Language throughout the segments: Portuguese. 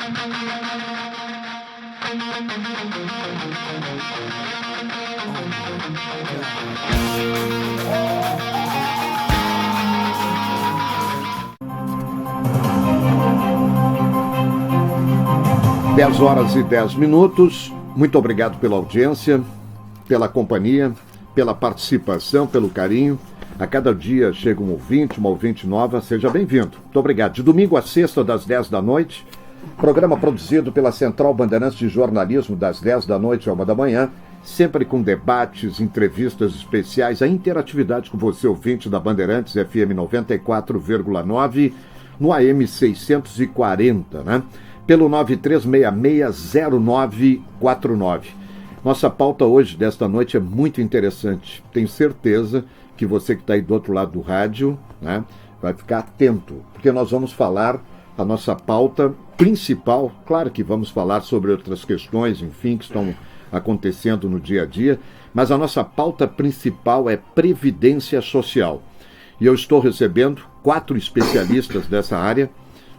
(10h10). Muito obrigado pela audiência, pela companhia, pela participação, pelo carinho. A cada dia chega um ouvinte, uma ouvinte nova. Seja bem-vindo. Muito obrigado. De domingo a sexta, das 10 da noite, programa produzido pela Central Bandeirantes de Jornalismo, das 10 da noite à 1 da manhã, sempre com debates, entrevistas especiais, a interatividade com você, ouvinte da Bandeirantes FM 94,9, no AM 640, né? Pelo 93660949. Nossa pauta hoje, desta noite, é muito interessante. Tenho certeza que você que está aí do outro lado do rádio, né, vai ficar atento, porque nós vamos falar a nossa pauta principal. Claro que vamos falar sobre outras questões, enfim, que estão acontecendo no dia a dia, mas a nossa pauta principal é Previdência Social. E eu estou recebendo 4 especialistas dessa área,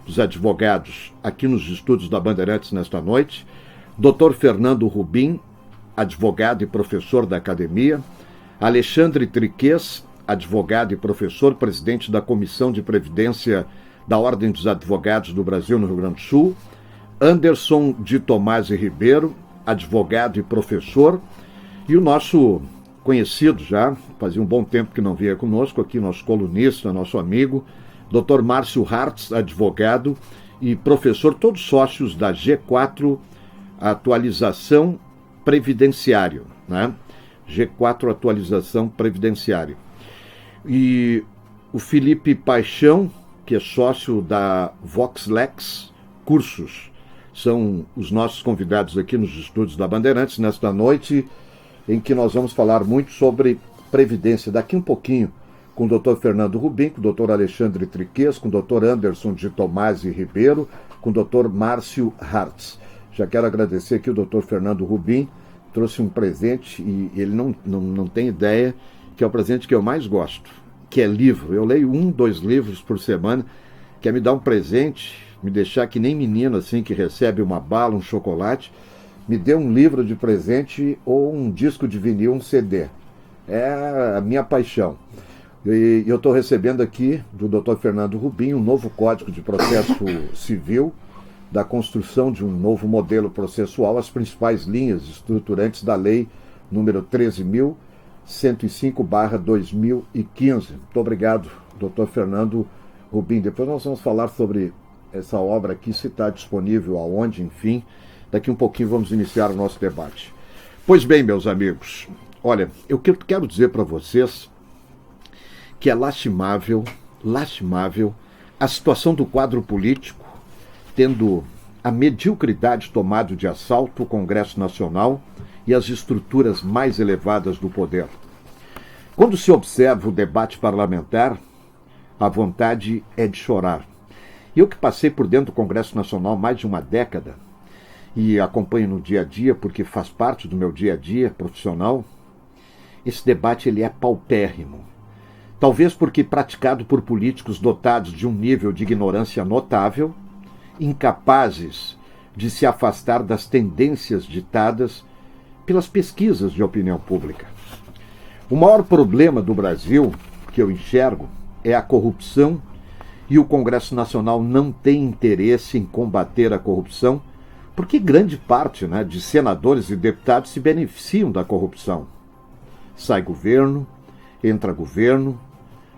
os advogados aqui nos estúdios da Bandeirantes nesta noite. Dr. Fernando Rubim, advogado e professor da academia. Alexandre Triquez, advogado e professor, presidente da Comissão de Previdência da Ordem dos Advogados do Brasil no Rio Grande do Sul. Anderson de Tomás e Ribeiro, advogado e professor. E o nosso conhecido já, fazia um bom tempo que não vinha conosco aqui, nosso colunista, nosso amigo, Dr. Márcio Hartz, advogado e professor, todos sócios da G4 Atualização Previdenciário, né? G4 Atualização Previdenciário. E o Felipe Paixão, que é sócio da VoxLex Cursos, são os nossos convidados aqui nos estúdios da Bandeirantes nesta noite, em que nós vamos falar muito sobre previdência. Daqui um pouquinho, com o Dr. Fernando Rubim, com o Dr. Alexandre Triquez, com o Dr. Anderson de Tomás e Ribeiro, com o Dr. Márcio Hartz. Já quero agradecer aqui o Dr. Fernando Rubim, trouxe um presente e ele não tem ideia, que é o presente que eu mais gosto, que é livro. Eu leio 1, 2 livros por semana, quer me dar um presente, me deixar que nem menino assim, que recebe uma bala, um chocolate, me dê um livro de presente ou um disco de vinil, um CD. É a minha paixão. E eu estou recebendo aqui do Dr. Fernando Rubim um novo Código de Processo Civil, da construção de um novo modelo processual, as principais linhas estruturantes da Lei número 13.105/2015. Muito obrigado, Dr. Fernando Rubim. Depois nós vamos falar sobre essa obra aqui, se está disponível, aonde, enfim. Daqui um pouquinho vamos iniciar o nosso debate. Pois bem, meus amigos, olha, eu quero dizer para vocês que é lastimável a situação do quadro político, tendo a mediocridade tomado de assalto o Congresso Nacional e as estruturas mais elevadas do poder. Quando se observa o debate parlamentar, a vontade é de chorar. Eu que passei por dentro do Congresso Nacional mais de uma década e acompanho no dia a dia, porque faz parte do meu dia a dia profissional, esse debate ele é paupérrimo. Talvez porque praticado por políticos dotados de um nível de ignorância notável, incapazes de se afastar das tendências ditadas pelas pesquisas de opinião pública. O maior problema do Brasil, que eu enxergo, é a corrupção, e o Congresso Nacional não tem interesse em combater a corrupção, porque grande parte, de senadores e deputados se beneficiam da corrupção. Sai governo, entra governo,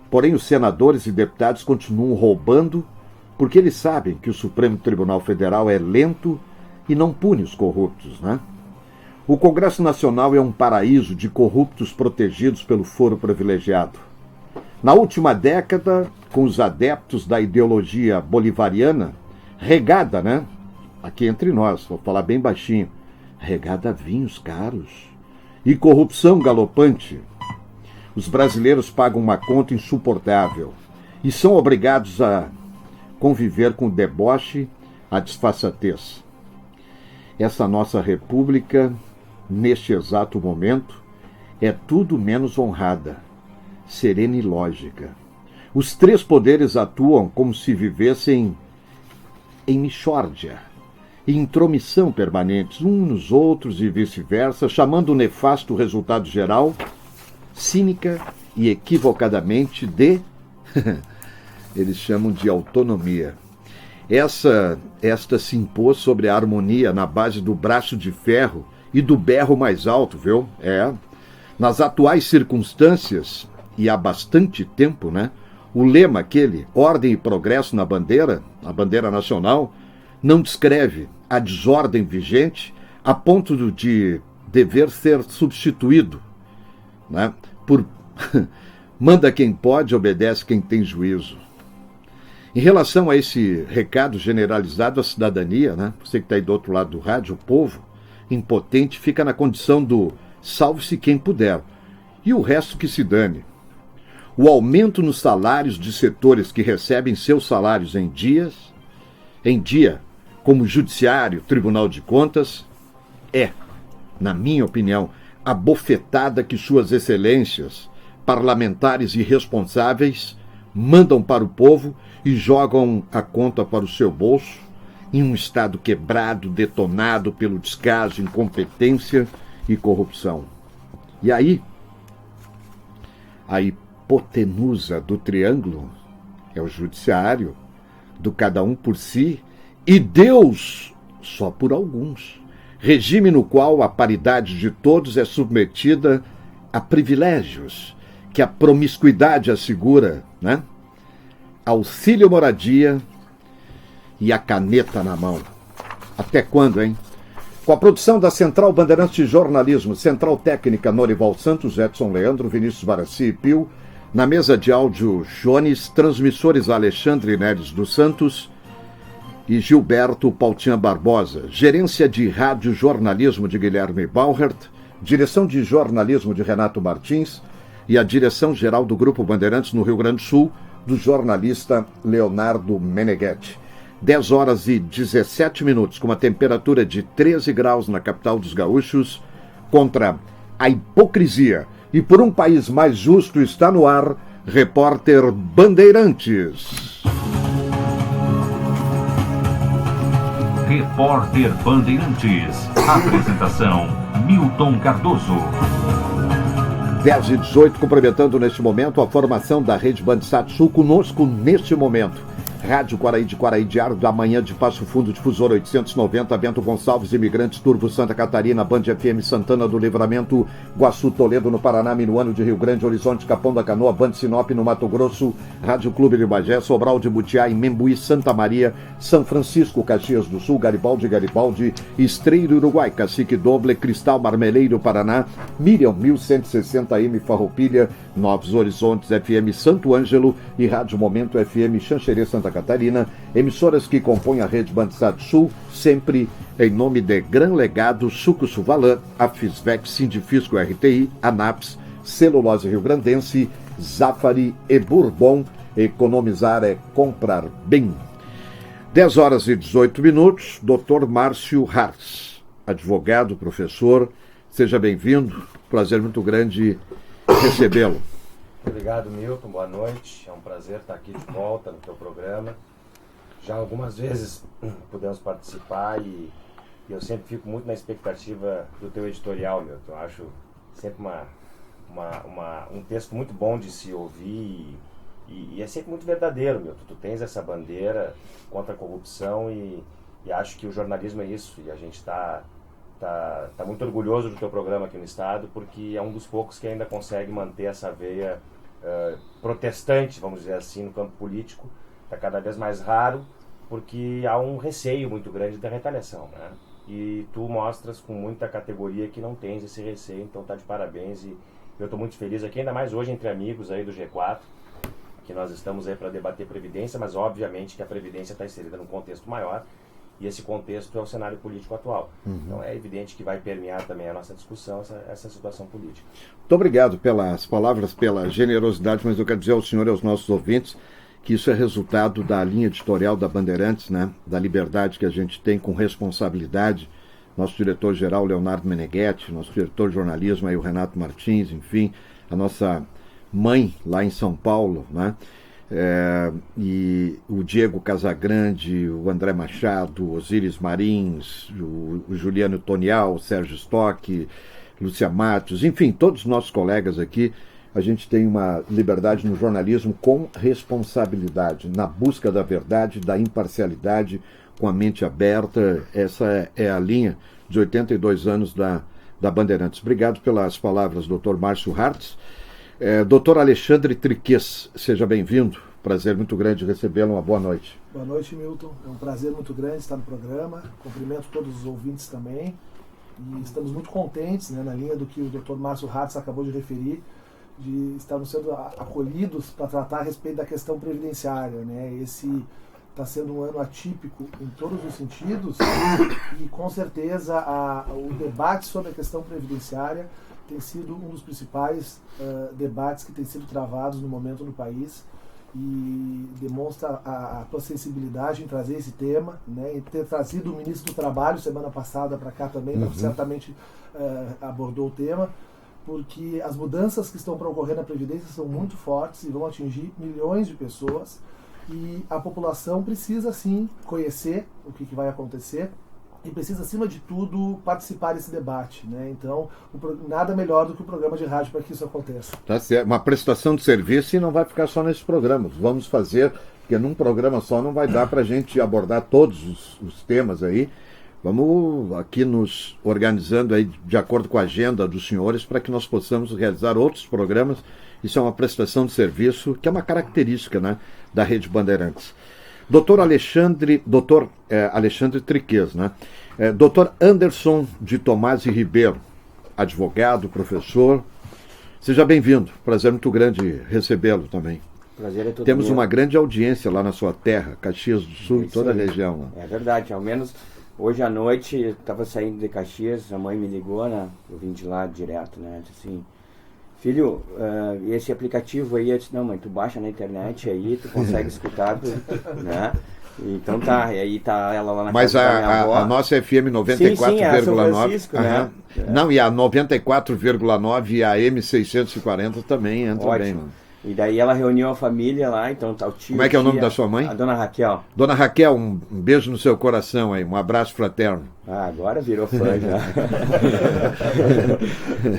porém os senadores e deputados continuam roubando porque eles sabem que o Supremo Tribunal Federal é lento e não pune os corruptos, O Congresso Nacional é um paraíso de corruptos protegidos pelo foro privilegiado. Na última década, com os adeptos da ideologia bolivariana, regada, aqui entre nós, vou falar bem baixinho, regada a vinhos caros e corrupção galopante, os brasileiros pagam uma conta insuportável e são obrigados a conviver com o deboche, a disfarçatez. Essa nossa república, neste exato momento, é tudo menos honrada, serena e lógica. Os 3 poderes atuam como se vivessem em mixórdia, e intromissão permanentes uns nos outros e vice-versa, chamando o nefasto resultado geral, cínica e equivocadamente, de eles chamam de autonomia. Esta se impôs sobre a harmonia na base do braço de ferro e do berro mais alto, viu? Nas atuais circunstâncias, e há bastante tempo, né? O lema aquele, ordem e progresso na bandeira, a bandeira nacional, não descreve a desordem vigente a ponto de dever ser substituído, né, por manda quem pode, obedece quem tem juízo. Em relação a esse recado generalizado à cidadania, né, você que está aí do outro lado do rádio, o povo impotente fica na condição do salve-se quem puder, e o resto que se dane. O aumento nos salários de setores que recebem seus salários em dia, como Judiciário, Tribunal de Contas, é, na minha opinião, a bofetada que suas excelências, parlamentares irresponsáveis, mandam para o povo e jogam a conta para o seu bolso, em um Estado quebrado, detonado pelo descaso, incompetência e corrupção. E aí, a hipotenusa do triângulo é o Judiciário, do cada um por si, e Deus só por alguns. Regime no qual a paridade de todos é submetida a privilégios que a promiscuidade assegura, né? Auxílio moradia e a caneta na mão. Até quando, hein? Com a produção da Central Bandeirantes de Jornalismo, Central Técnica Norival Santos, Edson Leandro, Vinícius Baraci e Pio, na mesa de áudio Jones, transmissores Alexandre Neres dos Santos e Gilberto Pautinha Barbosa, gerência de rádio jornalismo de Guilherme Bauhert, direção de jornalismo de Renato Martins e a direção-geral do Grupo Bandeirantes no Rio Grande do Sul, do jornalista Leonardo Meneghetti. 10 horas e 17 minutos, com uma temperatura de 13 graus na capital dos gaúchos, contra a hipocrisia. E por um país mais justo está no ar, repórter Bandeirantes. Repórter Bandeirantes. Apresentação, Milton Cardoso. 10 e 18, cumprimentando neste momento a formação da Rede Bandsat Sul, conosco neste momento. Rádio Quaraí de Quaraí, Diário da Manhã de Passo Fundo, Difusor 890, Bento Gonçalves, Imigrantes, Turvo, Santa Catarina, Band FM, Santana do Livramento, Guaçu, Toledo, no Paraná, Minuano de Rio Grande, Horizonte, Capão da Canoa, Band Sinop, no Mato Grosso, Rádio Clube de Bagé, Sobral de Butiá, em Membuí, Santa Maria, São Francisco, Caxias do Sul, Garibaldi, Estreiro, Uruguai, Cacique Doble, Cristal, Marmeleiro, Paraná, Miriam, 1160M, Farroupilha, Novos Horizontes, FM Santo Ângelo e Rádio Momento FM, Xanxerê, Santa Catarina, emissoras que compõem a Rede Bandsat Sul, sempre em nome de Gran Legado, Suco Suvalan, Afisvec, Sindifisco RTI, Anaps, Celulose Rio Grandense, Zafari e Bourbon. Economizar é comprar bem. 10 horas e 18 minutos, Dr. Márcio Hartz, advogado, professor, seja bem-vindo, prazer muito grande recebê-lo. Obrigado, Milton, boa noite, é um prazer estar aqui de volta no teu programa. Já algumas vezes pudemos participar e eu sempre fico muito na expectativa do teu editorial, Milton. Eu acho sempre um texto muito bom de se ouvir e é sempre muito verdadeiro, Milton. Tu tens essa bandeira contra a corrupção e acho que o jornalismo é isso, e a gente está muito orgulhoso do teu programa aqui no Estado, porque é um dos poucos que ainda consegue manter essa veia protestante, vamos dizer assim, no campo político. Está cada vez mais raro, porque há um receio muito grande da retaliação, né? E tu mostras com muita categoria que não tens esse receio, então tá de parabéns, e eu estou muito feliz aqui, ainda mais hoje entre amigos aí do G4, que nós estamos aí para debater Previdência, mas obviamente que a Previdência está inserida num contexto maior, e esse contexto é o cenário político atual. Então é evidente que vai permear também a nossa discussão, essa situação política. Muito obrigado pelas palavras, pela generosidade, mas eu quero dizer ao senhor e aos nossos ouvintes que isso é resultado da linha editorial da Bandeirantes, né? Da liberdade que a gente tem com responsabilidade. Nosso diretor-geral, Leonardo Meneghetti, nosso diretor de jornalismo, aí, o Renato Martins, enfim, a nossa mãe lá em São Paulo, né? e o Diego Casagrande, o André Machado, o Osíris Marins, o Juliano Tonial, o Sérgio Stock, Lúcia Matos, enfim, todos os nossos colegas aqui. A gente tem uma liberdade no jornalismo com responsabilidade, na busca da verdade, da imparcialidade, com a mente aberta. Essa é a linha de 82 anos da Bandeirantes. Obrigado pelas palavras, Dr. Márcio Hartz. Dr. Alexandre Triquez, seja bem-vindo. Prazer muito grande recebê-lo. Uma boa noite. Boa noite, Milton. É um prazer muito grande estar no programa. Cumprimento todos os ouvintes também. E estamos muito contentes, né, na linha do que o Dr. Márcio Hartz acabou de referir, de estarmos sendo acolhidos para tratar a respeito da questão previdenciária, né? Esse está sendo um ano atípico em todos os sentidos e com certeza o debate sobre a questão previdenciária tem sido um dos principais debates que tem sido travados no momento no país e demonstra a tua sensibilidade em trazer esse tema, né? E ter trazido o ministro do Trabalho semana passada para cá também, certamente abordou o tema, porque as mudanças que estão para ocorrer na Previdência são muito fortes e vão atingir milhões de pessoas e a população precisa sim conhecer o que vai acontecer e precisa, acima de tudo, participar desse debate, né? Então, nada melhor do que o programa de rádio para que isso aconteça. Tá certo. Uma prestação de serviço e não vai ficar só nesses programas. Vamos fazer, porque num programa só não vai dar para a gente abordar todos os temas aí. Vamos aqui nos organizando aí de acordo com a agenda dos senhores para que nós possamos realizar outros programas. Isso é uma prestação de serviço que é uma característica, né, da Rede Bandeirantes. Dr. Alexandre Triquez, né? Dr. Anderson de Tomás e Ribeiro, advogado, professor. Seja bem-vindo. Prazer muito grande recebê-lo também. Prazer é todo Temos meu. Uma grande audiência lá na sua terra, Caxias do Sul, toda a região. Né? É verdade, ao menos hoje à noite eu estava saindo de Caxias, a mãe me ligou, né? Eu vim de lá direto, né? Disse assim, filho, esse aplicativo aí, eu disse, não mãe, tu baixa na internet aí, tu consegue escutar, né? Então tá, e aí tá ela lá na Mas casa da minha avó. A nossa FM 94,9, né? Não, e a 94,9 e a M640 também entra bem, mano. E daí ela reuniu a família lá, então tá o tio. Como é que é o nome da sua mãe? A dona Raquel. Dona Raquel, um beijo no seu coração aí, um abraço fraterno. Ah, agora virou fã já.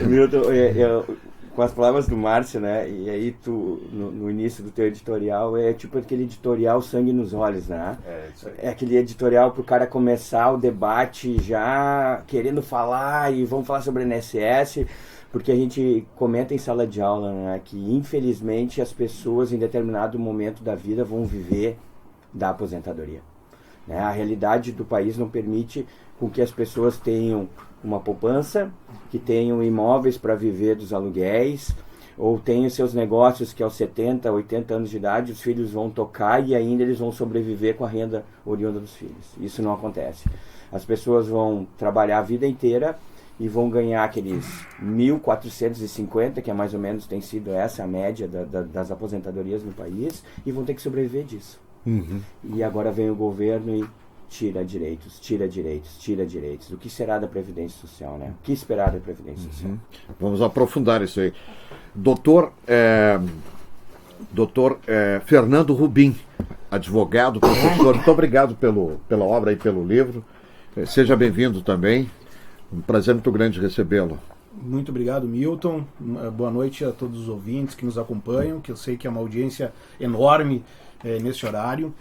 Milton, com as palavras do Márcio, né? E aí tu, no início do teu editorial, é tipo aquele editorial sangue nos olhos, né? Isso aí. É aquele editorial pro cara começar o debate já querendo falar e vamos falar sobre o INSS, porque a gente comenta em sala de aula, né, que infelizmente as pessoas em determinado momento da vida vão viver da aposentadoria. Né? A realidade do país não permite com que as pessoas tenham uma poupança, que tenham imóveis para viver dos aluguéis, ou tenham seus negócios que aos 70, 80 anos de idade os filhos vão tocar e ainda eles vão sobreviver com a renda oriunda dos filhos. Isso não acontece. As pessoas vão trabalhar a vida inteira e vão ganhar aqueles 1.450, que é mais ou menos, tem sido essa a média das aposentadorias no país, e vão ter que sobreviver disso. E agora vem o governo e tira direitos, tira direitos, tira direitos. O que será da Previdência Social, né? O que esperar da Previdência Social? Vamos aprofundar isso aí. Doutor Fernando Rubim, advogado, professor, muito obrigado pela obra e pelo livro. Seja bem-vindo também. Um prazer muito grande recebê-lo. Muito obrigado, Milton. Boa noite a todos os ouvintes que nos acompanham, que eu sei que é uma audiência enorme nesse horário.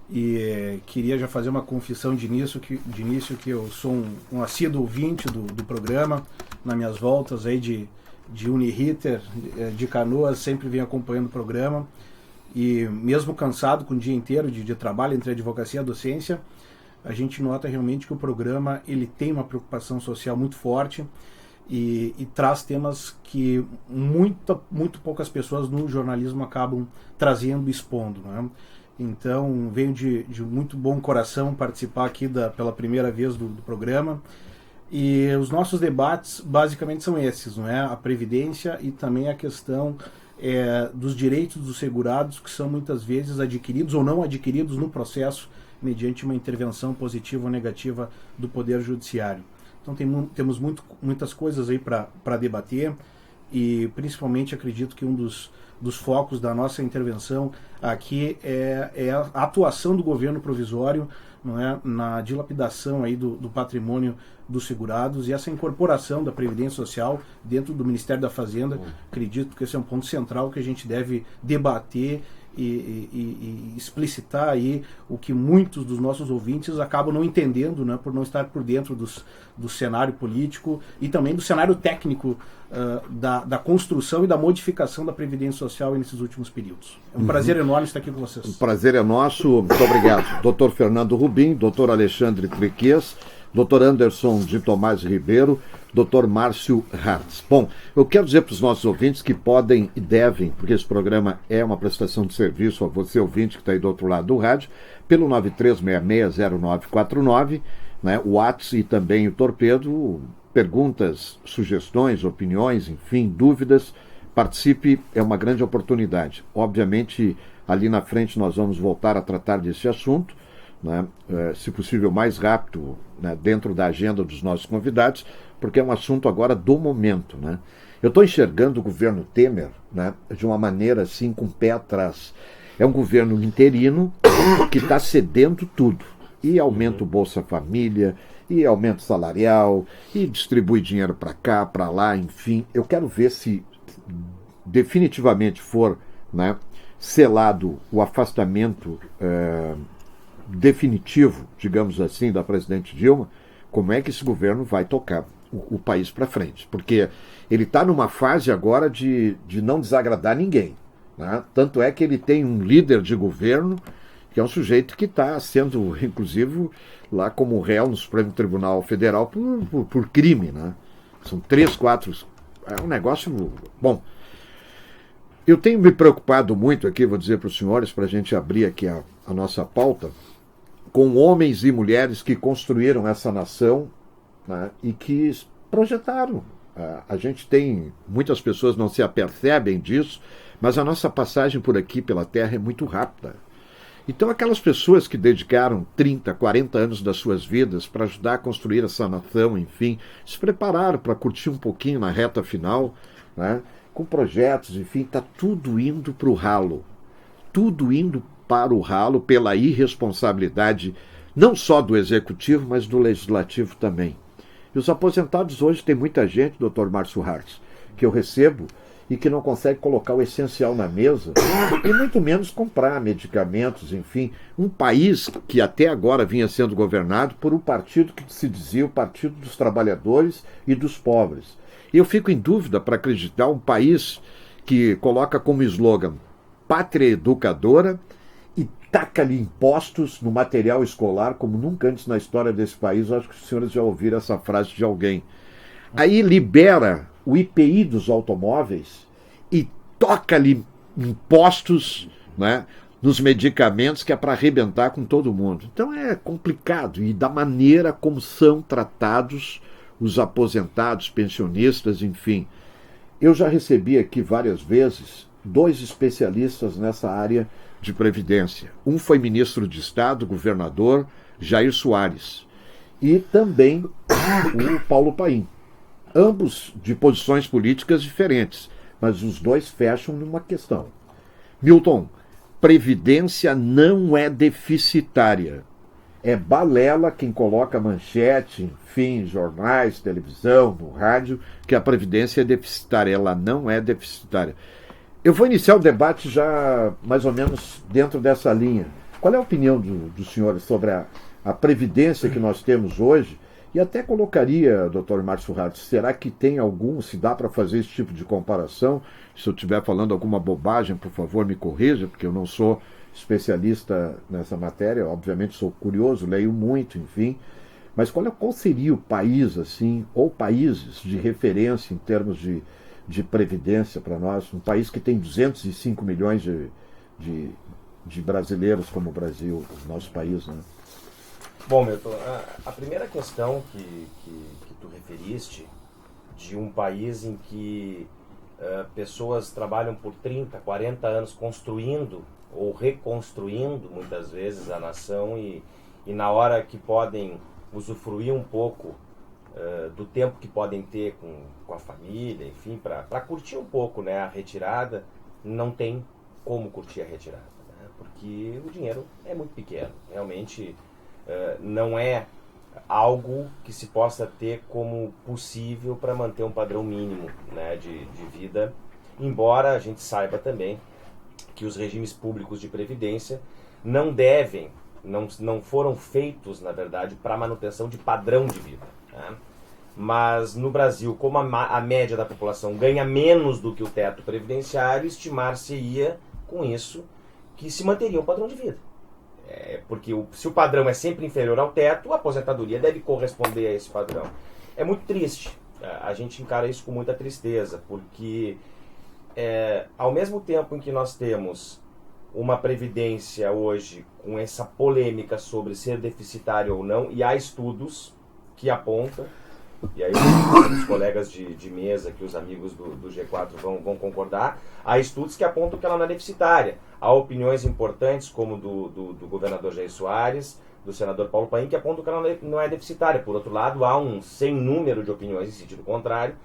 E queria já fazer uma confissão de início que eu sou um assíduo ouvinte do programa. Nas minhas voltas aí de Uniriter, de Canoas, sempre venho acompanhando o programa. E mesmo cansado com o dia inteiro de trabalho entre a advocacia e a docência, a gente nota realmente que o programa ele tem uma preocupação social muito forte e traz temas que muito poucas pessoas no jornalismo acabam trazendo e expondo, né? Então venho de muito bom coração participar aqui pela primeira vez do programa, e os nossos debates basicamente são esses, não é? A Previdência e também a questão dos direitos dos segurados, que são muitas vezes adquiridos ou não adquiridos no processo mediante uma intervenção positiva ou negativa do Poder Judiciário. Então temos muitas coisas aí para debater. e principalmente acredito que um dos focos da nossa intervenção aqui é a atuação do governo provisório, não é, na dilapidação aí do patrimônio dos segurados e essa incorporação da Previdência Social dentro do Ministério da Fazenda. Acredito que esse é um ponto central que a gente deve debater e explicitar aí o que muitos dos nossos ouvintes acabam não entendendo, né, por não estar por dentro do cenário político e também do cenário técnico da construção e da modificação da Previdência Social nesses últimos períodos. É um prazer enorme estar aqui com vocês. O prazer é nosso, muito obrigado. Dr. Fernando Rubim, Dr. Alexandre Triques, Dr. Anderson de Tomás Ribeiro, Dr. Márcio Hartz. Bom, eu quero dizer para os nossos ouvintes que podem e devem, porque esse programa é uma prestação de serviço a você, ouvinte, que está aí do outro lado do rádio, pelo 93660949, né, o WhatsApp e também o Torpedo, perguntas, sugestões, opiniões, enfim, dúvidas, participe, é uma grande oportunidade. Obviamente, ali na frente nós vamos voltar a tratar desse assunto, né, se possível mais rápido, né, dentro da agenda dos nossos convidados, porque é um assunto agora do momento, né? Eu estou enxergando o governo Temer, né, de uma maneira assim, com o pé atrás. É um governo interino que está cedendo tudo. E aumenta o Bolsa Família, e aumento salarial, e distribui dinheiro para cá, para lá, enfim. Eu quero ver se definitivamente for, né, selado o afastamento definitivo, digamos assim, da presidente Dilma, como é que esse governo vai tocar o país para frente. Porque ele está numa fase agora de não desagradar ninguém, né? Tanto é que ele tem um líder de governo que é um sujeito que está sendo, inclusive, lá como réu no Supremo Tribunal Federal por crime, né? São 3, 4... É um negócio... Bom, eu tenho me preocupado muito aqui, vou dizer para os senhores, para a gente abrir aqui a nossa pauta, com homens e mulheres que construíram essa nação, né, e que projetaram. A gente tem... Muitas pessoas não se apercebem disso, mas a nossa passagem por aqui, pela Terra, é muito rápida. Então, aquelas pessoas que dedicaram 30, 40 anos das suas vidas para ajudar a construir essa nação, enfim, se prepararam para curtir um pouquinho na reta final, né, com projetos, enfim, está tudo indo para o ralo. Tudo indo para o ralo pela irresponsabilidade, não só do Executivo, mas do Legislativo também. E os aposentados hoje, tem muita gente, Dr. Márcio Hartz, que eu recebo, e que não consegue colocar o essencial na mesa, e muito menos comprar medicamentos, enfim. Um país que até agora vinha sendo governado por um partido que se dizia o Partido dos Trabalhadores e dos Pobres. E eu fico em dúvida para acreditar um país que coloca como slogan pátria educadora e taca-lhe impostos no material escolar como nunca antes na história desse país. Eu acho que os senhores já ouviram essa frase de alguém. Aí libera o IPI dos automóveis e toca-lhe impostos, né, nos medicamentos, que é para arrebentar com todo mundo. Então é complicado, e da maneira como são tratados os aposentados, pensionistas, enfim. Eu já recebi aqui várias vezes 2 especialistas nessa área de previdência. Um foi ministro de Estado, governador, Jair Soares, e também o Paulo Paim. Ambos de posições políticas diferentes, mas os dois fecham numa questão. Milton, previdência não é deficitária. É balela quem coloca manchete, enfim, jornais, televisão, no rádio, que a previdência é deficitária. Ela não é deficitária. Eu vou iniciar o debate já mais ou menos dentro dessa linha. Qual é a opinião dos senhores sobre a previdência que nós temos hoje? E até colocaria, Dr. Márcio Hartz, será que tem algum, se dá para fazer esse tipo de comparação? Se eu estiver falando alguma bobagem, por favor, me corrija, porque eu não sou especialista nessa matéria, obviamente sou curioso, leio muito, enfim. Mas qual seria o país, assim, ou países de referência em termos de previdência para nós? Um país que tem 205 milhões de brasileiros como o Brasil, o nosso país, né? Bom, Milton, a primeira questão que tu referiste, de um país em que pessoas trabalham por 30, 40 anos construindo ou reconstruindo, muitas vezes, a nação, e na hora que podem usufruir um pouco do tempo que podem ter com a família, enfim, para curtir um pouco, né, a retirada, não tem como curtir a retirada, né, porque o dinheiro é muito pequeno. Realmente não é algo que se possa ter como possível para manter um padrão mínimo, né, de vida, embora a gente saiba também que os regimes públicos de previdência não foram feitos, na verdade, para manutenção de padrão de vida, né? Mas no Brasil, como a média da população ganha menos do que o teto previdenciário, estimar-se-ia com isso que se manteria um padrão de vida. Porque se o padrão é sempre inferior ao teto, a aposentadoria deve corresponder a esse padrão. É muito triste, a gente encara isso com muita tristeza, porque ao mesmo tempo em que nós temos uma previdência hoje com essa polêmica sobre ser deficitária ou não, e há estudos que apontam, e aí os colegas de mesa, que os amigos do G4 vão concordar, há estudos que apontam que ela não é deficitária. Há opiniões importantes, como do governador Jair Soares, do senador Paulo Paim, que apontam que ela não é deficitária. Por outro lado, há um sem número de opiniões em sentido contrário,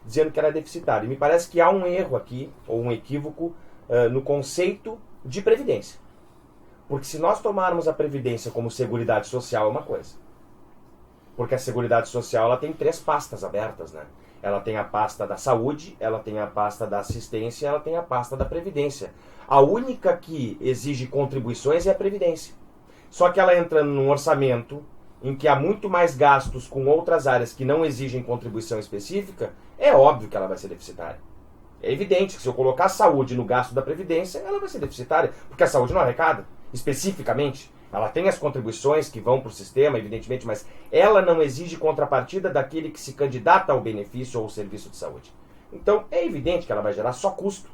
dizendo que ela é deficitária. E me parece que há um erro aqui, ou um equívoco, no conceito de previdência. Porque se nós tomarmos a previdência como seguridade social, é uma coisa. Porque a seguridade social ela tem 3 pastas abertas, né? Ela tem a pasta da saúde, ela tem a pasta da assistência, ela tem a pasta da previdência. A única que exige contribuições é a previdência. Só que ela entra num orçamento em que há muito mais gastos com outras áreas que não exigem contribuição específica, é óbvio que ela vai ser deficitária. É evidente que se eu colocar a saúde no gasto da previdência, ela vai ser deficitária, porque a saúde não arrecada, especificamente. Ela tem as contribuições que vão para o sistema, evidentemente, mas ela não exige contrapartida daquele que se candidata ao benefício ou ao serviço de saúde. Então, é evidente que ela vai gerar só custo.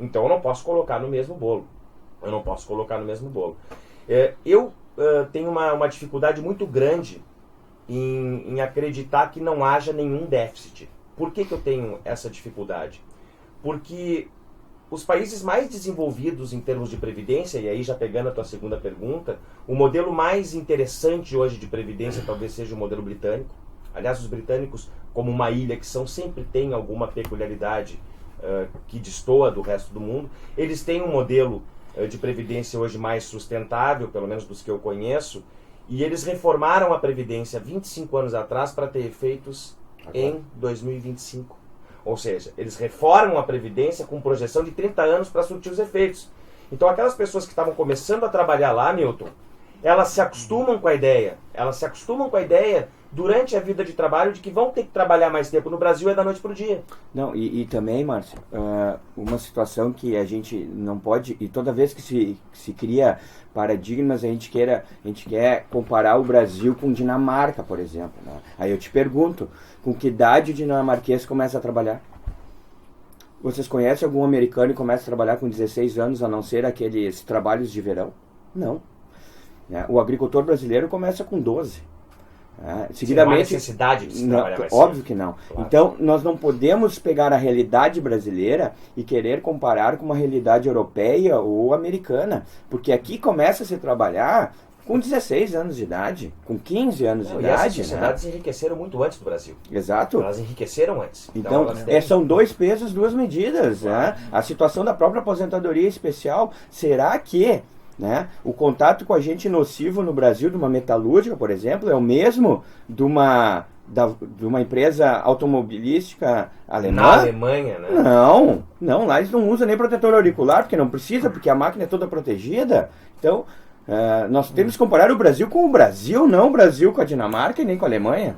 Então, eu não posso colocar no mesmo bolo. Eu tenho uma dificuldade muito grande em acreditar que não haja nenhum déficit. Por que eu tenho essa dificuldade? Porque os países mais desenvolvidos em termos de previdência, e aí já pegando a tua segunda pergunta, o modelo mais interessante hoje de previdência talvez seja o modelo britânico. Aliás, os britânicos, como uma ilha que são, sempre têm alguma peculiaridade que destoa do resto do mundo. Eles têm um modelo de previdência hoje mais sustentável, pelo menos dos que eu conheço, e eles reformaram a previdência 25 anos atrás para ter efeitos em 2025. Ou seja, eles reformam a previdência com projeção de 30 anos para surtir os efeitos. Então aquelas pessoas que estavam começando a trabalhar lá, Milton, elas se acostumam com a ideia. Durante a vida de trabalho de que vão ter que trabalhar mais tempo. No Brasil é da noite para o dia. Não, e também, Márcio, uma situação que a gente não pode, e toda vez que se cria paradigmas, a gente quer comparar o Brasil com Dinamarca, por exemplo, né? Aí eu te pergunto, com que idade o dinamarquês começa a trabalhar? Vocês conhecem algum americano que começa a trabalhar com 16 anos, a não ser aqueles trabalhos de verão? Não. O agricultor brasileiro começa com 12. Seguidamente, não há necessidade de se trabalhar mais óbvio cedo. que não. Claro. Então, nós não podemos pegar a realidade brasileira e querer comparar com uma realidade europeia ou americana, porque aqui começa a se trabalhar com 16 anos de idade, com 15 anos de idade. E essas sociedades enriqueceram muito antes do Brasil. Exato. Elas enriqueceram antes. Então são 2 pesos, 2 medidas. Claro. Né? A situação da própria aposentadoria especial, será que o contato com agente nocivo no Brasil, de uma metalúrgica, por exemplo, é o mesmo de uma empresa automobilística alemã? Na Alemanha, né? Não, lá eles não usam nem protetor auricular, porque não precisa, porque a máquina é toda protegida. Então, nós temos que comparar o Brasil com o Brasil, não o Brasil com a Dinamarca e nem com a Alemanha.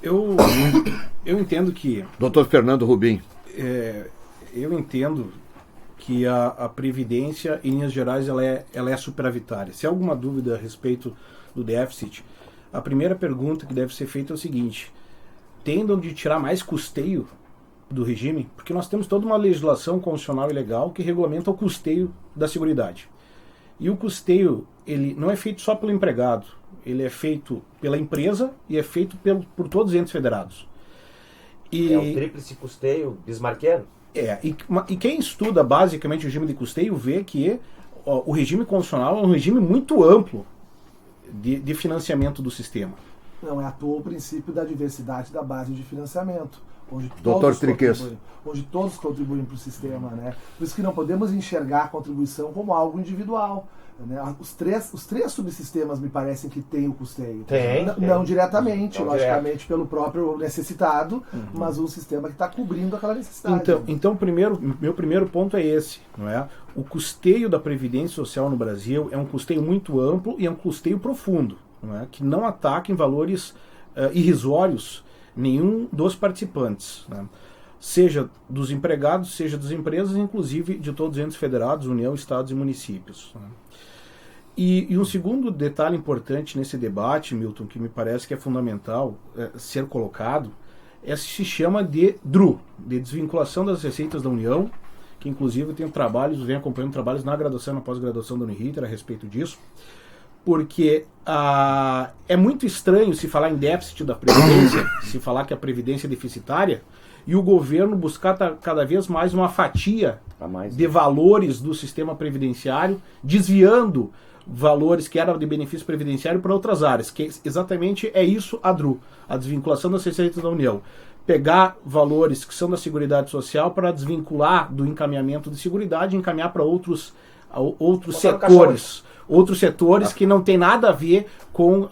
Eu entendo que... Dr. Fernando Rubim. Eu entendo que a Previdência, em linhas gerais, ela é superavitária. Se há alguma dúvida a respeito do déficit, a primeira pergunta que deve ser feita é o seguinte: tem de onde tirar mais custeio do regime? Porque nós temos toda uma legislação constitucional e legal que regulamenta o custeio da Seguridade. E o custeio, ele não é feito só pelo empregado, ele é feito pela empresa e é feito por todos os entes federados. É um tríplice custeio bismarquiano. E quem estuda basicamente o regime de custeio vê que o regime constitucional é um regime muito amplo de financiamento do sistema. Não é à toa o princípio da diversidade da base de financiamento, onde todos contribuem para o sistema, né? Por isso que não podemos enxergar a contribuição como algo individual. Né? Os três subsistemas me parecem que têm o custeio. Não diretamente, logicamente, pelo próprio necessitado, mas um sistema que está cobrindo aquela necessidade. Então meu primeiro ponto é esse, não é? O custeio da Previdência Social no Brasil é um custeio muito amplo e é um custeio profundo, não é? Que não ataca em valores irrisórios nenhum dos participantes, né? Seja dos empregados, seja das empresas, inclusive de todos os entes federados, União, Estados e municípios, né? E um segundo detalhe importante nesse debate, Milton, que me parece que é fundamental ser colocado, se chama de DRU, de Desvinculação das Receitas da União, que inclusive vem acompanhando trabalhos na graduação e na pós-graduação da Uniriter a respeito disso, porque é muito estranho se falar em déficit da Previdência, se falar que a Previdência é deficitária, e o governo buscar cada vez mais uma fatia de valores do sistema previdenciário, desviando valores que eram de benefício previdenciário para outras áreas, que exatamente é isso a DRU, a desvinculação das receitas da União. Pegar valores que são da Seguridade Social para desvincular do encaminhamento de Seguridade e encaminhar para outros setores que não tem nada a ver com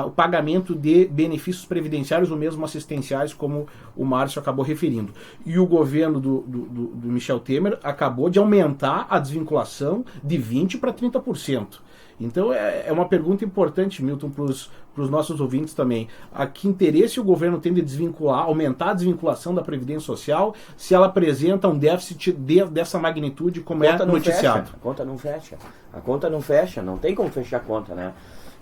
o pagamento de benefícios previdenciários ou mesmo assistenciais, como o Márcio acabou referindo. E o governo do Michel Temer acabou de aumentar a desvinculação de 20% para 30%. Então é uma pergunta importante, Milton, para os nossos ouvintes também. A que interesse o governo tem de desvincular, aumentar a desvinculação da Previdência Social, se ela apresenta um déficit dessa magnitude, como é noticiado? A conta não fecha, não tem como fechar a conta, né?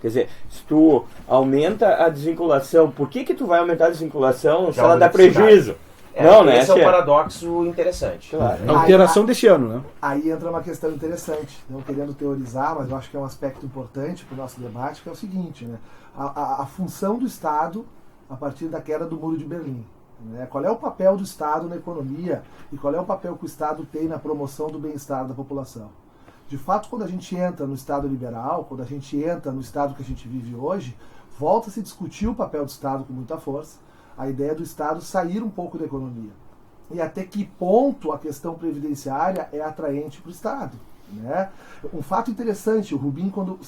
Quer dizer, se tu aumenta a desvinculação, por que tu vai aumentar a desvinculação se ela dá prejuízo? Esse é um paradoxo interessante. Claro. A alteração desse ano, né? Aí entra uma questão interessante, não querendo teorizar, mas eu acho que é um aspecto importante para o nosso debate, que é o seguinte, né? A função do Estado a partir da queda do Muro de Berlim. Né? Qual é o papel do Estado na economia e qual é o papel que o Estado tem na promoção do bem-estar da população? De fato, quando a gente entra no Estado liberal, quando a gente entra no Estado que a gente vive hoje, volta a se discutir o papel do Estado com muita força, a ideia do Estado sair um pouco da economia. E até que ponto a questão previdenciária é atraente para o Estado. Né? Um fato interessante, o Rubim, quando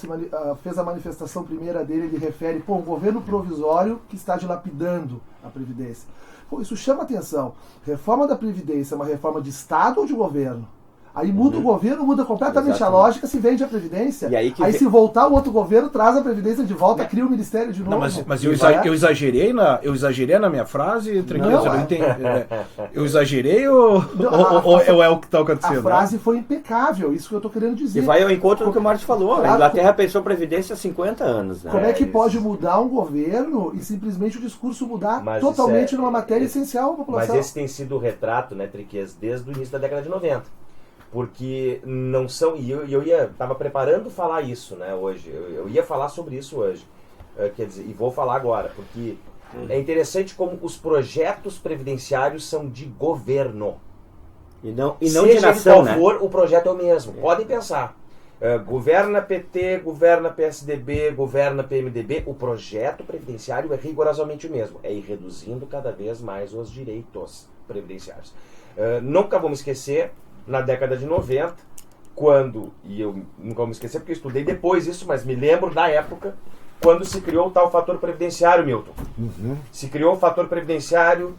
fez a manifestação primeira dele, ele refere, um governo provisório que está dilapidando a Previdência. Isso chama atenção. Reforma da Previdência é uma reforma de Estado ou de governo? Aí muda o governo, muda completamente a lógica, se vende a Previdência. E aí se voltar o outro governo, traz a Previdência de volta, cria o Ministério de novo. Não, mas eu exagerei na minha frase, Tranquilo, eu exagerei ou é o que está acontecendo? A frase foi impecável, isso que eu estou querendo dizer. E vai ao encontro do que o Márcio falou, a Inglaterra pensou Previdência há 50 anos. Né? Como é que pode mudar um governo e simplesmente o discurso mudar totalmente numa matéria essencial à população? Mas esse tem sido o retrato, né, Triquez, desde o início da década de 90. Porque não são... E eu estava preparando falar isso, né, hoje. Eu ia falar sobre isso hoje. Quer dizer, e vou falar agora. Porque é interessante como os projetos previdenciários são de governo. E não de nação, né? O projeto é o mesmo. Podem pensar. Governa PT, governa PSDB, governa PMDB. O projeto previdenciário é rigorosamente o mesmo. É ir reduzindo cada vez mais os direitos previdenciários. Nunca vou me esquecer... Na década de 90, quando, e eu nunca vou me esquecer porque eu estudei depois isso, mas me lembro da época, quando se criou o tal fator previdenciário, Milton. Se criou o fator previdenciário,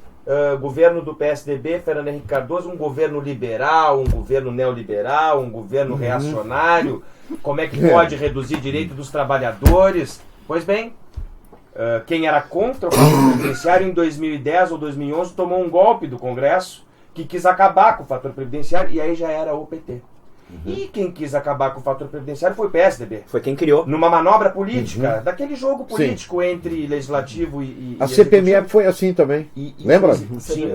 governo do PSDB, Fernando Henrique Cardoso, um governo liberal, um governo neoliberal, um governo reacionário, como é que pode reduzir direito dos trabalhadores? Pois bem, quem era contra o fator previdenciário em 2010 ou 2011 tomou um golpe do Congresso, que quis acabar com o fator previdenciário, e aí já era o PT. E quem quis acabar com o fator previdenciário foi o PSDB. Foi quem criou. Numa manobra política, daquele jogo político entre legislativo e a CPMF foi assim também. Lembra? Sim.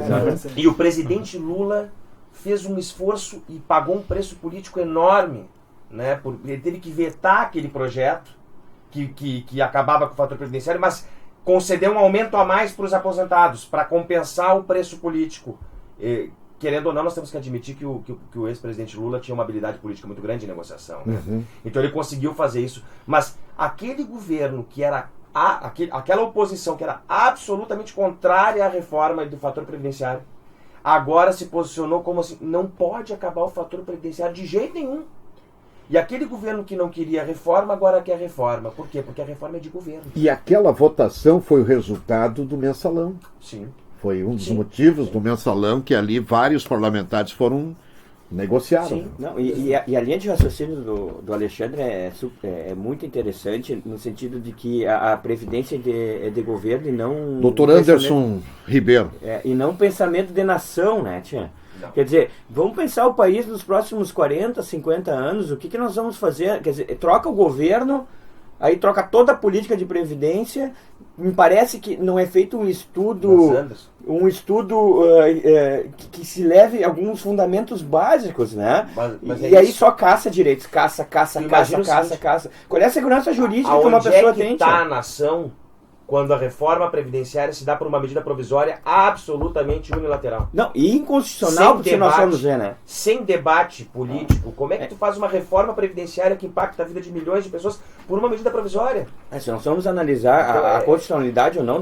E o presidente Lula fez um esforço e pagou um preço político enorme. Né? Ele teve que vetar aquele projeto que acabava com o fator previdenciário, mas concedeu um aumento a mais para os aposentados, para compensar o preço político. Querendo ou não, nós temos que admitir que o ex-presidente Lula tinha uma habilidade política muito grande de negociação. Né? Então ele conseguiu fazer isso. Mas aquele governo que era aquela oposição que era absolutamente contrária à reforma do fator previdenciário, agora se posicionou como assim, não pode acabar o fator previdenciário de jeito nenhum. E aquele governo que não queria reforma, agora quer reforma. Por quê? Porque a reforma é de governo. E aquela votação foi o resultado do mensalão. Sim. Foi um dos motivos do mensalão que ali vários parlamentares negociaram. Sim. Não, e a linha de raciocínio do Alexandre é muito interessante, no sentido de que a previdência é de governo e não... Dr. Anderson Ribeiro. E não pensamento de nação, né, tia? Não. Quer dizer, vamos pensar o país nos próximos 40, 50 anos, o que nós vamos fazer? Quer dizer, troca o governo, aí troca toda a política de previdência. Me parece que não é feito um estudo que se leve alguns fundamentos básicos, né? Mas e aí só caça direitos, caça. Qual é a segurança jurídica que uma pessoa tem? Onde está a nação quando a reforma previdenciária se dá por uma medida provisória absolutamente unilateral? Não, e inconstitucional, porque nós vamos ver, né? Sem debate político, como é que tu faz uma reforma previdenciária que impacta a vida de milhões de pessoas por uma medida provisória? Se nós vamos analisar então, a constitucionalidade ou não,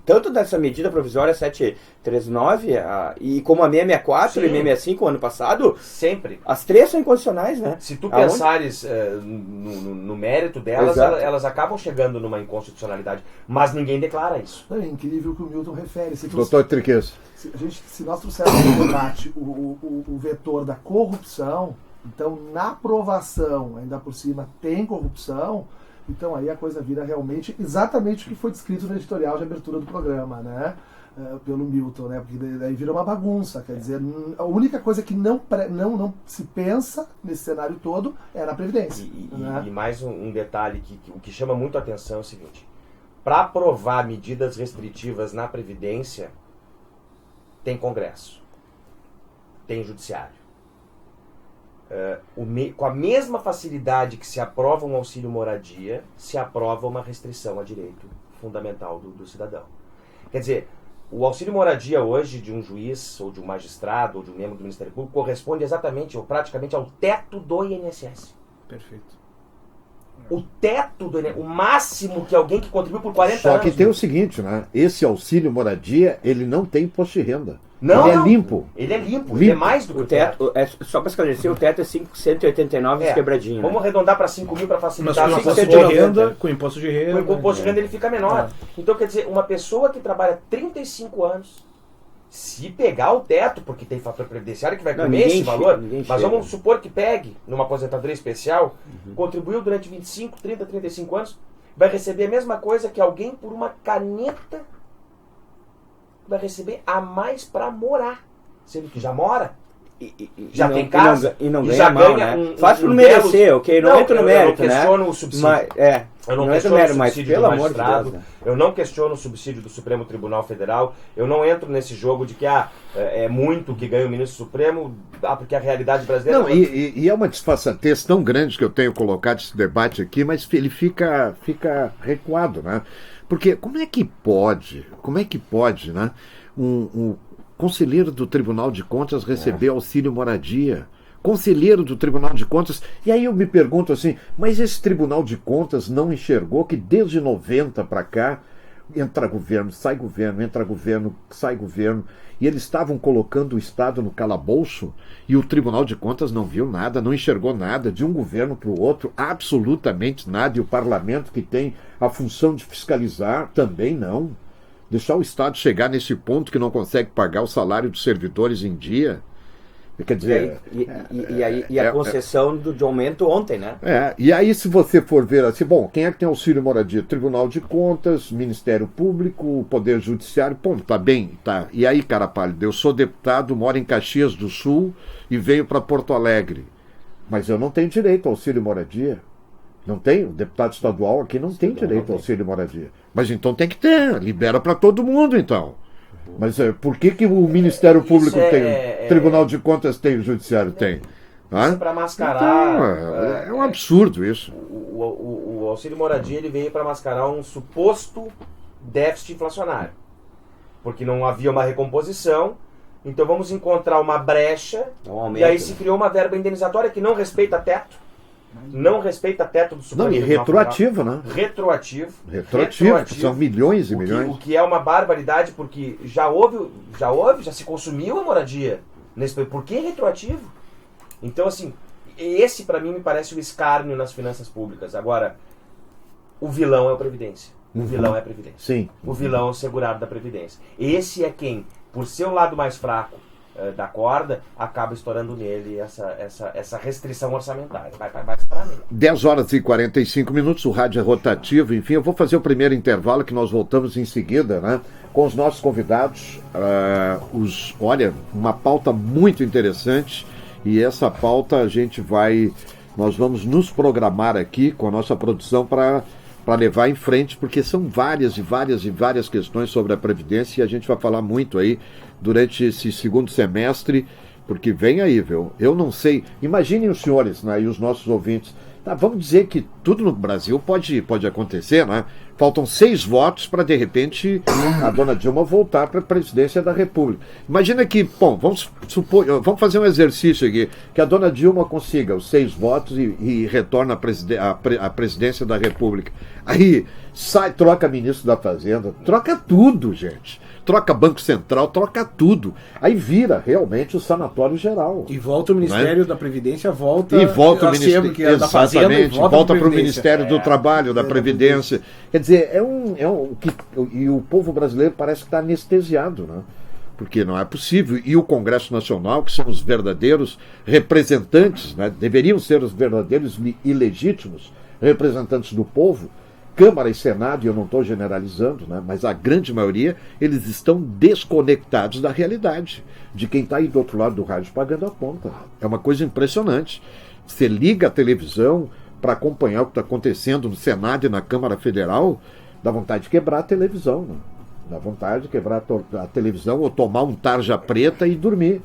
tanto dessa medida provisória 739 e como a 664 e 665 ano passado, sempre. As três são inconstitucionais, né? Se tu pensares no mérito delas, elas acabam chegando numa inconstitucionalidade, mas ninguém declara isso. É incrível que o Milton refere. Doutor Triques. Se nós trouxermos no debate o vetor da corrupção, então na aprovação, ainda por cima, tem corrupção. Então aí a coisa vira realmente exatamente o que foi descrito no editorial de abertura do programa, né? Pelo Milton, né? Porque daí vira uma bagunça. Quer dizer, a única coisa que não se pensa nesse cenário todo é na Previdência. E mais um detalhe que o que chama muito a atenção é o seguinte: para aprovar medidas restritivas na Previdência, tem Congresso, tem Judiciário. Com a mesma facilidade que se aprova um auxílio moradia, se aprova uma restrição a direito fundamental do cidadão. Quer dizer, o auxílio moradia hoje de um juiz, ou de um magistrado, ou de um membro do Ministério Público, corresponde exatamente ou praticamente ao teto do INSS. Perfeito. O teto do INSS, o máximo que alguém que contribuiu por 40 anos... Só que tem o seguinte, né? Esse auxílio moradia, ele não tem imposto de renda. Não, ele é limpo. Ele é limpo, ele é mais do que o teto. Só para esclarecer, o teto é 589 quebradinho. Vamos arredondar para 5 mil para facilitar. Mas com imposto de renda, com imposto de renda... Com imposto de renda ele fica menor. Então, quer dizer, uma pessoa que trabalha 35 anos, se pegar o teto, porque tem fator previdenciário que vai comer esse valor, mas vamos supor que pegue numa aposentadoria especial, contribuiu durante 25, 30, 35 anos, vai receber a mesma coisa que alguém por uma caneta vai receber a mais para morar, sendo que já mora, já tem casa e não ganha mal, né? Faz por merecer, ok? Não entra no mérito, né? Eu não questiono o subsídio. Eu não questiono o subsídio do magistrado, eu não questiono o subsídio do Supremo Tribunal Federal, eu não entro nesse jogo de que é muito que ganha o ministro Supremo, porque a realidade brasileira... Não, e é uma disfarçatez tão grande que eu tenho colocado esse debate aqui, mas ele fica recuado, né? Porque como é que pode, né, um conselheiro do Tribunal de Contas receber auxílio moradia? Conselheiro do Tribunal de Contas. E aí eu me pergunto assim, mas esse Tribunal de Contas não enxergou que desde 90 para cá entra governo, sai governo, entra governo, sai governo, e eles estavam colocando o Estado no calabouço e o Tribunal de Contas não viu nada, não enxergou nada de um governo para o outro, absolutamente nada, e o Parlamento, que tem a função de fiscalizar, também não. Deixar o Estado chegar nesse ponto que não consegue pagar o salário dos servidores em dia. Quer dizer... E a concessão de aumento ontem, né? E aí se você for ver assim, bom, quem é que tem auxílio moradia? Tribunal de Contas, Ministério Público, Poder Judiciário, pô, tá bem, tá. E aí, cara pálido, eu sou deputado, moro em Caxias do Sul e venho para Porto Alegre. Mas eu não tenho direito ao auxílio moradia. Não tenho, deputado estadual aqui não tem direito ao auxílio moradia. Mas então tem que ter, libera para todo mundo então. Mas por que o Ministério Público tem, o Tribunal de Contas tem, o Judiciário tem? Isso é para mascarar... Então, é um absurdo isso. O auxílio moradia ele veio para mascarar um suposto déficit inflacionário. Porque não havia uma recomposição, então vamos encontrar uma brecha, e aí se criou uma verba indenizatória que não respeita teto. não respeita teto do Não, e Supremo. retroativo, né? Retroativo. São milhões e milhões. O que é uma barbaridade, porque já se consumiu a moradia nesse país. Por que retroativo? Então, assim, esse para mim me parece o escárnio nas finanças públicas. Agora, o vilão é a Previdência. O vilão é a Previdência. Sim. O vilão é o segurado da Previdência. Esse é quem, por ser o lado mais fraco da corda, acaba estourando nele essa restrição orçamentária. Vai estourar nele. 10 horas e 45 minutos, o rádio é rotativo. Enfim, eu vou fazer o primeiro intervalo, que nós voltamos em seguida, né? Com os nossos convidados. Olha, uma pauta muito interessante. E essa pauta nós vamos nos programar aqui com a nossa produção para levar em frente, porque são várias questões sobre a Previdência, e a gente vai falar muito aí durante esse segundo semestre, porque vem aí, viu? Eu não sei, imaginem os senhores, né, e os nossos ouvintes, tá, vamos dizer que tudo no Brasil pode acontecer, né? Faltam 6 votos para, de repente, a dona Dilma voltar para a presidência da República. Imagina que, bom, vamos fazer um exercício aqui, que a dona Dilma consiga os 6 votos e retorna à presidência da República. Aí troca ministro da Fazenda, troca tudo, gente. Troca Banco Central, troca tudo. Aí vira realmente o sanatório geral. E volta o Ministério da Previdência, volta o Ministério da Fazenda, volta para o Ministério do Trabalho, da Previdência. Quer dizer, e o povo brasileiro parece que está anestesiado, né? Porque não é possível. E o Congresso Nacional, que são os verdadeiros representantes, né? Deveriam ser os verdadeiros e legítimos representantes do povo, Câmara e Senado, e eu não estou generalizando, né, mas a grande maioria, eles estão desconectados da realidade, de quem está aí do outro lado do rádio pagando a conta. É uma coisa impressionante. Você liga a televisão para acompanhar o que está acontecendo no Senado e na Câmara Federal, dá vontade de quebrar a televisão, né? Dá vontade de quebrar a televisão ou tomar um tarja preta e dormir.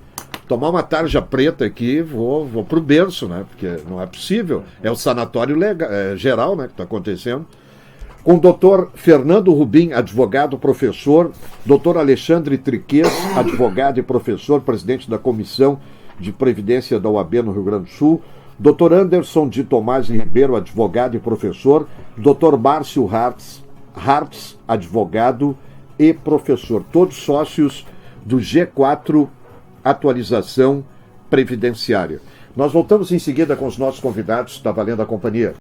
Tomar uma tarja preta aqui, vou pro berço, né? Porque não é possível. É o sanatório geral, né, que está acontecendo. Com o doutor Fernando Rubim, advogado, professor, doutor Alexandre Triquez, advogado e professor, presidente da Comissão de Previdência da OAB no Rio Grande do Sul, doutor Anderson de Tomás Ribeiro, advogado e professor, doutor Márcio Hartz, advogado e professor, todos sócios do G4 Atualização Previdenciária. Nós voltamos em seguida com os nossos convidados da Valendo a Companhia.